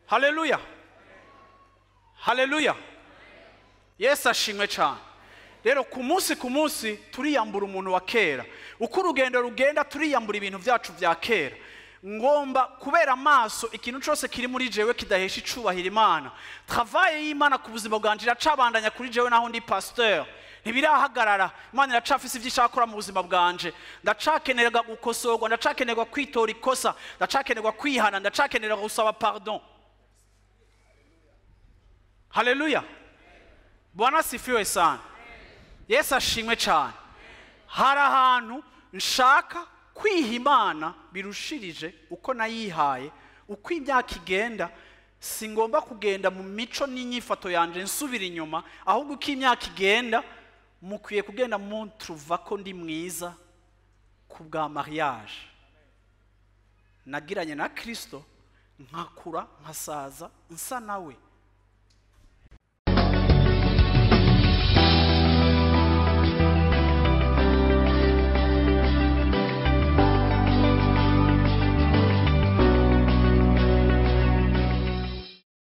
Haleluya. Haleluya. Yesu ashimwe cyane. Rero ku munsi turiyambura umuntu wa kera. Uko urugendo rugenda turiyambura ibintu byacu bya kera. Ngomba kubera amaso ikintu cyose kiri muri jewe kidahesha icubahira Imana. Travaye y'Imana ku buzima bwanje iracabandanya kuri jewe naho ndi pasteur. Ntibirahagarara. Imana iracafise ivyo ishakora mu buzima bwanje. Ndacakenerwa gukosorwa, ndacakenerwa kwitora ikosa, ndacakenerwa kwihana, ndacakenerwa gusaba pardon. Haleluya. Bwana sifiwe sana. Yesu ashimwe cyane. Hari ahantu nshaka kwiha Imana birushirije uko nayihaye, uko imyaka igenda singomba kugenda mu mico n'inyifato yanje nsubira inyuma, ahubwo uko imyaka igenda mukwiye kugenda muntruva ko ndi mwiza ku bwa mariage. Nagiranye na Kristo nkakura nkasaza nsa nawe.